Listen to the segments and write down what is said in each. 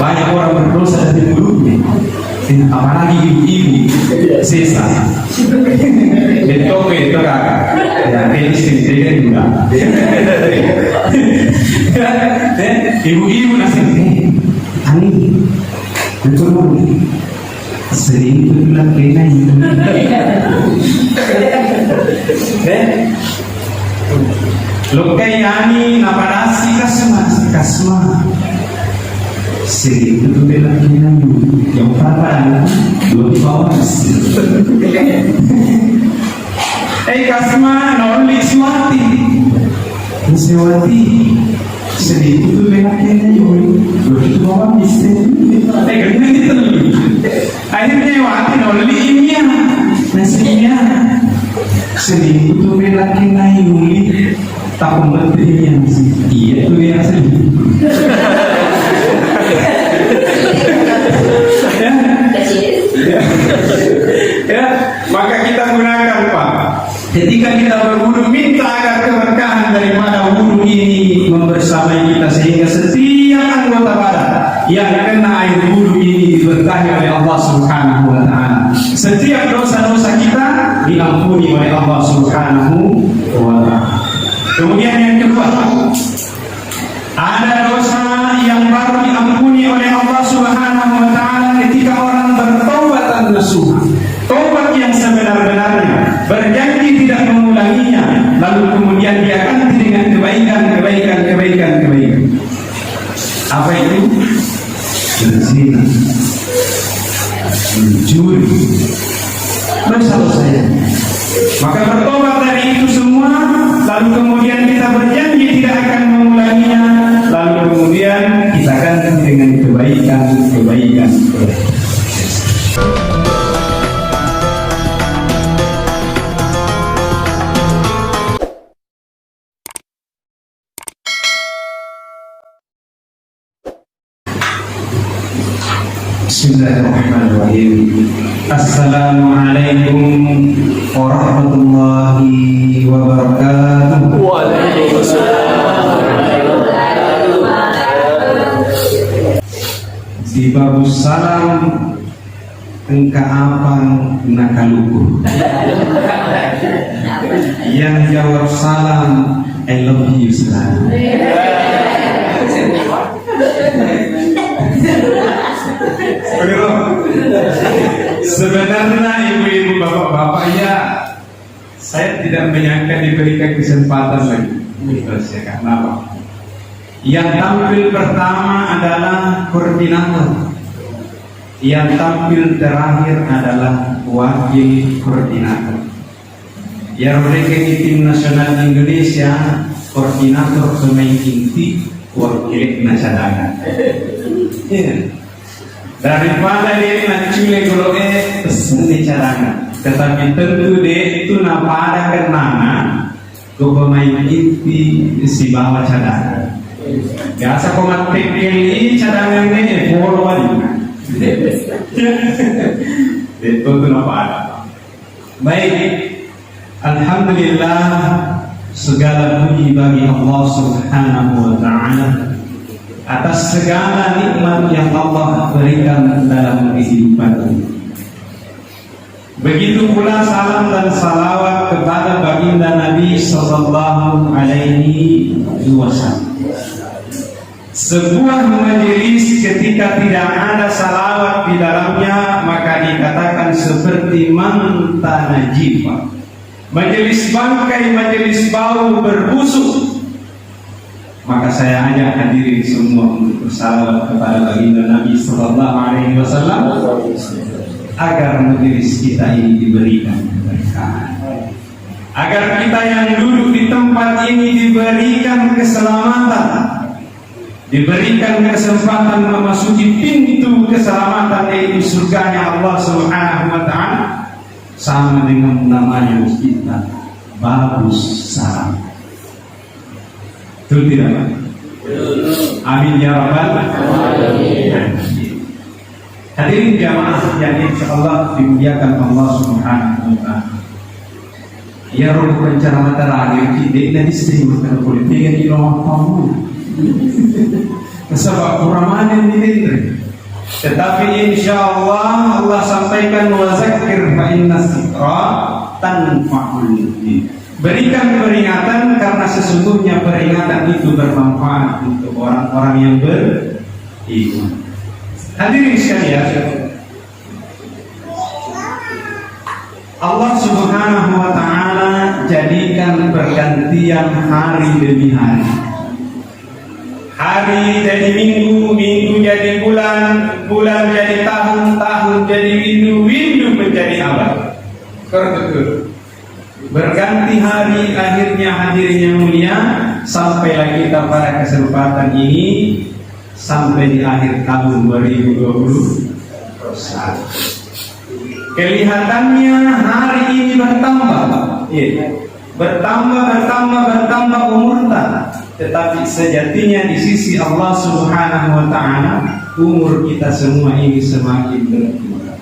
banyak orang berdosa dari mulutnya. Apalagi ibu-ibu sisa betul itu kakak ya istri juga ibu-ibu nasi ani betul sering itu bilang kena itu lokai ani naparasi kasma sering itu bilang kena yang parah belum bawas kasma nolli siwati sering itu bilang kena belum bawas ganti gitu akhirnya wati nolli imnya nasinya sering itu bilang kena yuli tak menterinya iya itu yang sedih ya, maka kita gunakan Pak. Ketika kita berwudu minta agar keberkahan daripada wudu ini membersamai kita sehingga setiap anggota badan yang kena air wudu ini diberkahi oleh Allah Subhanahu wa taala. Setiap dosa-dosa kita diampuni oleh Allah Subhanahu wa taala. Kemudian yang kedua, ada dosa yang baru diampuni oleh Allah Subhanahu wa taala ketika orang bertaubat nasuha. Taubat yang sebenar-benarnya, berjanji tidak mengulanginya, lalu kemudian dia ganti dengan kebaikan. Apa itu? Berzina, mencuri, dosa-dosa. Maka bertobat dari itu semua, lalu kemudian kita berjanji tidak akan mengulanginya, lalu kemudian kita ganti dengan kebaikan. Bismillahirrahmanirrahim. Assalamualaikum warahmatullahi wabarakatuh. Di babu salam engka apa nakaluku. Yang jawab salam I love you salam. Sebenarnya ibu-ibu bapak-bapak ya, saya tidak menyangka diberikan kesempatan lagi. Terus ya kenapa? Yang tampil pertama adalah koordinator, yang tampil terakhir adalah wakil koordinator. Yang mereka di tim nasional Indonesia, koordinator pemain inti, wakil nasional. Daripada dia nancule kalau pesan di cadangan, tetapi tentu dia itu napada kenangan ke pemain inti si bawah cadangan. Biasa komat tekeli cadangan ini follow aja. Itu napada. Baik, alhamdulillah segala puji bagi Allah Subhanahu wa taala atas segala nikmat yang Allah berikan dalam kehidupan ini. Begitu pula salam dan salawat kepada baginda Nabi sallallahu alaihi wasallam. Sebuah majelis ketika tidak ada salawat di dalamnya maka dikatakan seperti manta najifah. Majelis bangkai, majelis bau berbusuk. Maka saya ajak hadirin semua untuk bersalawat kepada baginda Nabi sallallahu alaihi wasallam agar majelis kita ini diberikan keberkahan, agar kita yang duduk di tempat ini diberikan keselamatan, diberikan kesempatan memasuki pintu keselamatan yaitu surganya Allah Subhanahu wa taala, sama dengan namanya kita Babus Salam. Betul tidak Pak? Amin ya rabbal alamin. Hadirin jamaah yang insyaallah dimuliakan Allah Subhanahu wa taala. Ya Rabb rencana mata lagi kita nanti sedih makan politik yang di rumah kamu. Sebab kuramanan ini Tetapi insya Allah sampaikan wazakir fa inna dzikra tanfa'ul mu'minin. Berikan peringatan karena sesungguhnya peringatan itu bermanfaat untuk orang-orang yang beriman. Hadirin sekalian, Allah Subhanahu wa ta'ala jadikan pergantian hari demi hari. Hari jadi minggu, minggu jadi bulan, bulan jadi tahun, tahun jadi windu, windu menjadi abad. Berganti hari, akhirnya hadirin yang mulia, sampailah kita pada kesempatan ini sampai di akhir tahun 2021. Kelihatannya hari ini bertambah, bertambah umurnya. Tetapi sejatinya di sisi Allah Subhanahu wa ta'ala, umur kita semua ini semakin berkurang.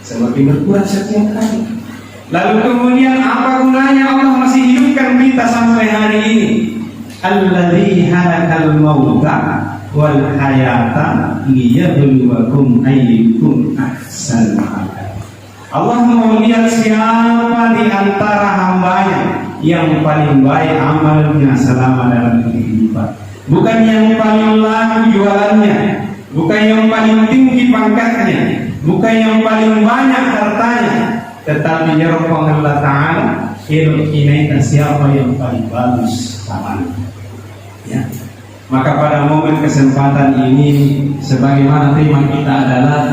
Semakin berkurang setiap hari. Lalu kemudian apa gunanya Allah masih hidupkan kita sampai hari ini? Alladzi halakal mauta wal hayata liyabluwakum ayyukum ahsanu amala. Allah mau lihat siapa di antara hambanya yang paling baik amalnya selama dalam kehidupan. Bukan yang paling laku jualannya, bukan yang paling tinggi pangkatnya, bukan yang paling banyak hartanya, tetapi Allah Ta'ala inaita siapa yang paling bagus amalnya. Ya. Maka pada momen kesempatan ini, sebagaimana tema kita adalah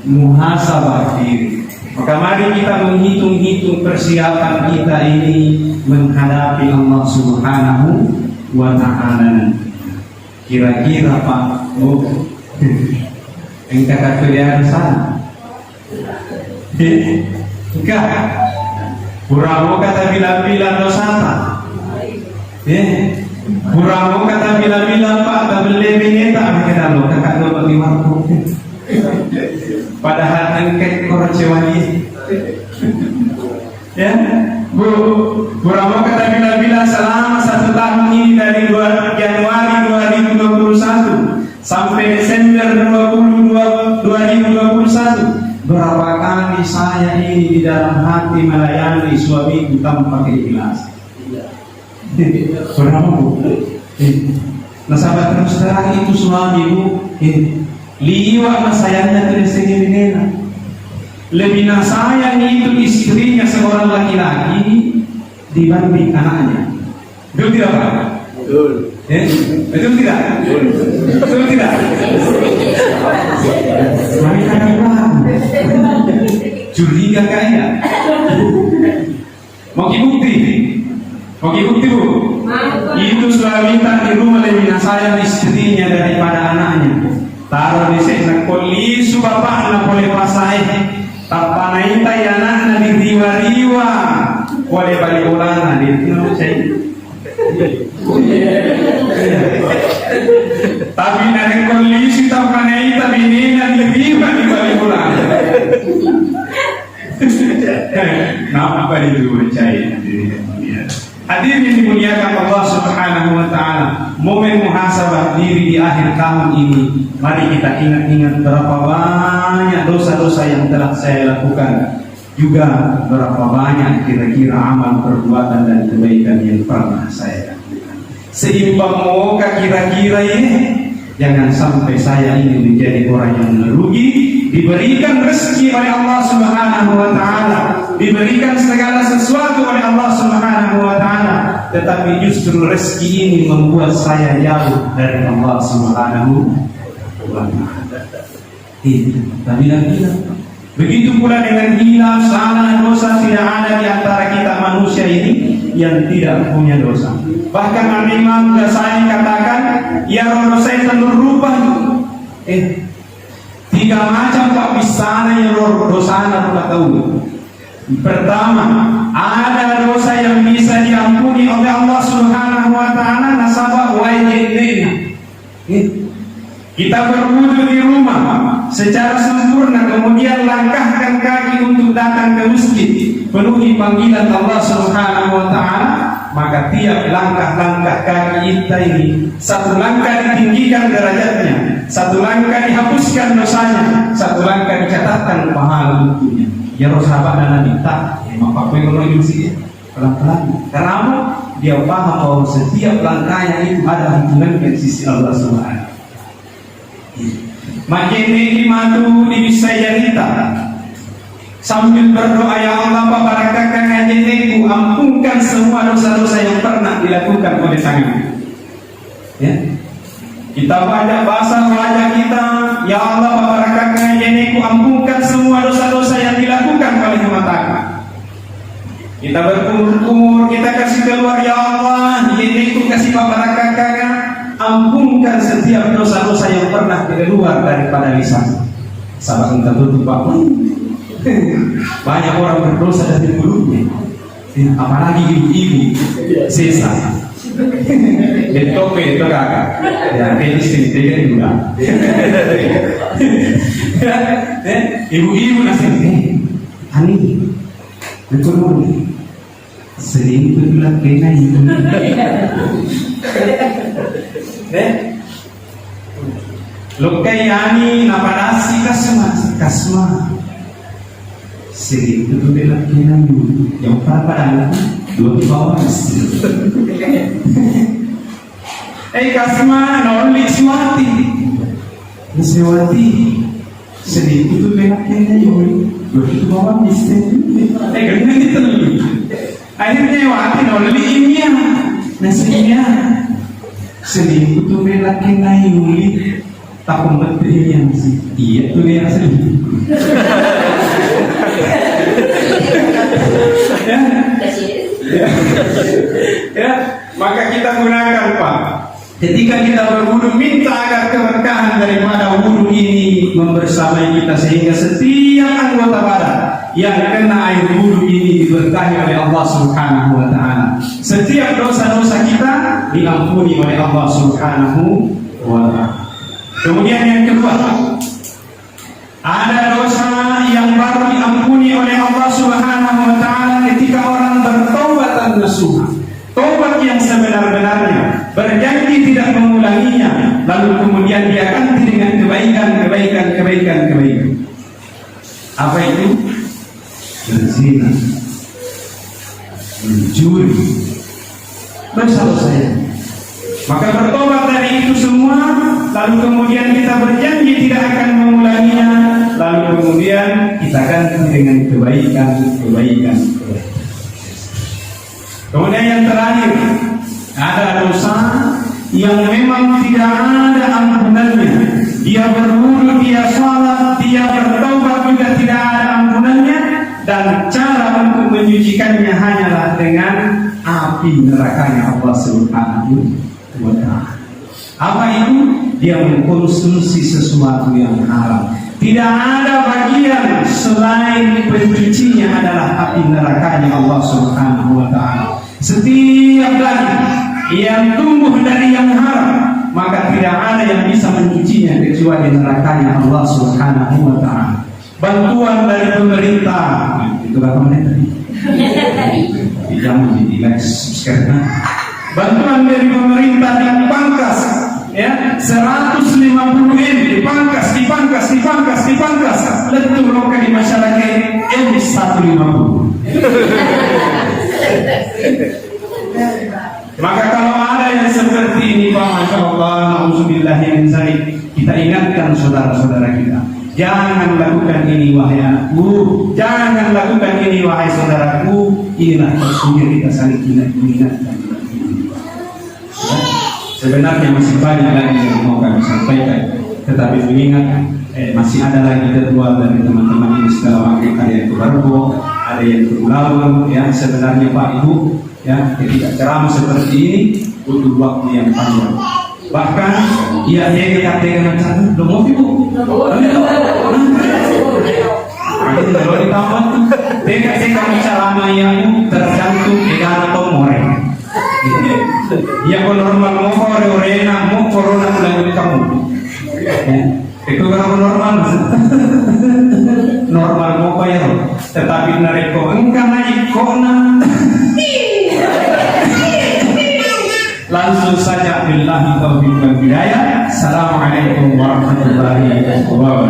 muhasabah diri. Maka mari kita menghitung-hitung persiapan kita ini menghadapi Allah Subhanahu wa ta'ala. Kira-kira Pak, engkau kata dia sana? Enggak. Puramu kata bila-bila dosa. Puramu kata bila-bila Pak, tak boleh bineta kita lo kakak lo bagi mampu. Padahal engkau orang cewani. Ya, Bu Ramo kata bila-bila selama 1 tahun ini dari Januari 2021 sampai Desember 2021, berapa kali saya ini di dalam hati melayani suamiku tanpa keikhlasan? Berapa Bu? Nah sahabat terus terang itu suamiku liwa masayangnya terus segini. Lebih sayang itu istrinya seorang laki-laki dibanding anaknya. Betul tidak Pak? Betul. Betul tidak? Betul tidak? Wanita gimana? Curiga kaya. Mau bukti? Mau bukti Bu? Itu suami tak di rumah lebih sayang istrinya daripada anaknya. Taruh di sana kolisu bapak anak boleh pasai. Tapanai tayana na diriwa-riwa boleh balik ulang di itu saya. Tapi dari kondisi tapanai tapi ini na diriwa di balik ulang. Apa itu percaya? Hadirin yang dimuliakan Allah Subhanahu wa ta'ala, momen muhasabah diri di akhir tahun ini, mari kita ingat-ingat berapa banyak dosa-dosa yang telah saya lakukan, juga berapa banyak kira-kira amal perbuatan dan kebaikan yang pernah saya lakukan. Seimbang maukah kira-kira ini? Jangan sampai saya ini menjadi orang yang merugi. Diberikan rezeki oleh Allah Subhanahu wa ta'ala, diberikan segala sesuatu oleh Allah Subhanahu wa ta'ala, tetapi justru rezeki ini membuat saya jauh dari Allah Subhanahu wa ta'ala. Tapi begitu pula dengan hilaf, salah, dosa, tidak ada di antara kita manusia ini yang tidak punya dosa. Bahkan Imam Ghazali katakan, ya dosa rupa 3 macam Pak bisana yang dosana kita tahu. Pertama, ada dosa yang bisa diampuni oleh Allah Subhanahu wa ta'ala nasabah wajibnya. Kita berwudu di rumah secara sempurna, kemudian langkahkan kaki untuk datang ke masjid, penuhi panggilan Allah Subhanahu wa ta'ala, maka tiap langkah-langkah kaki kita ini satu langkah ditinggikan derajatnya, satu langkah dihapuskan dosanya, satu langkah dicatatkan pahala untuknya. Ya sahabat dan Nabi tak, maka apa yang orang sih pelan-pelan. Karena apa? Dia paham bahwa setiap langkahnya itu ada hubungan dengan sisi Allah Subhanahu. Makin ini matu di Sayyidita sambil berdoa, ya Allah barakahkan hajiku, ampunkan semua dosa-dosa yang pernah dilakukan oleh tangan. Ya, kita baca bahasa wajah kita, ya Allah barakahkan hajiku, ampunkan semua dosa-dosa yang dilakukan oleh mataku. Kita berkumur, kita kasih keluar, ya Allah hajiku kasih barakahkan, ampunkan setiap dosa-dosa yang pernah keluar daripada lisan. Sahabat kita tutup apa? Banyak orang berdosa dari mulutnya, apalagi ibu-ibu sisa betok itu kakak ya penis ini juga ibu-ibu nasi ani betul sering berulang kena ibu lokai ani napadasi kasma sedikit itu belak kenan dulu yang pada dua di bawah kasma nolli suati sedikit itu belak kenan dulu dua di bawah ganyan itu akhirnya wati nolli imnya nasinya sedikit itu belak kenan dulu tak pembetrinya sih iya tuh dia sedikit ya, maka kita gunakan Pak. Ketika kita berwudu, minta agar keberkahan daripada wudu ini membersamai kita sehingga setiap anggota badan yang kena air wudu ini diberkahi oleh Allah Subhanahu wa taala. Setiap dosa-dosa kita diampuni oleh Allah Subhanahu wa taala. Kemudian yang kedua, ada dosa yang baru diampuni oleh Allah Subhanahu wa taala ketika orang bertaubat nasuha. Taubat yang sebenar-benarnya, berjanji tidak mengulanginya, lalu kemudian dia ganti dengan kebaikan. Apa itu? Berzina, mencuri, dosa-dosa. Maka bertobat dari itu semua, lalu kemudian kita berjanji tidak akan mengulanginya, lalu kemudian kita ganti dengan kebaikan. Kemudian yang terakhir, ada dosa yang memang tidak ada ampunannya. Dia berwudu, dia salat, dia bertaubat juga tidak ada ampunannya, dan cara untuk menyucikannya hanyalah dengan api nerakanya Allah Subhanahu wa ta'ala. Apa itu? Dia mengkonsumsi sesuatu yang haram. Tidak ada bagian selain pencucinya adalah api nerakanya Allah Subhanahu wa ta'ala. Setiap daging yang tumbuh dari yang haram, maka tidak ada yang bisa mencucinya kecuali nerakanya Allah Subhanahu wa ta'ala. Bantuan dari pemerintah, itu berapa menit tadi? Jangan di like, subscribe. Bantuan dari pemerintah dipangkas, ya 150 M dipangkas, letup roka di masyarakat M 150. Maka kalau ada yang seperti ini, Pak, Masya Allah, na'udzubillahi min dzalik, kita ingatkan saudara-saudara kita, jangan lakukan ini wahai anakku, jangan lakukan ini wahai saudaraku. Inilah sesungguhnya kita saling ingatkan. Ya, sebenarnya masih banyak lagi yang mau kami sampaikan, tetapi mengingat masih ada lagi jadwal dari teman-teman ini setelah waktu ada yang ke Barbo, ada yang ke Pulau, ya sebenarnya Pak Ibu, ya ketika ceramah seperti ini butuh waktu yang panjang. Bahkan ia dengan cara mau Ibu, kalau ditambah kami ceramah yang tergantung dengan atau moreng. Ya kalau normal mau orena mau corona lanjut kamu. Itu kalau normal mau bayar, tetapi nareko engkau naik kona. Langsung saja, billahi taufiq wal hidayah. Assalamualaikum warahmatullahi wabarakatuh.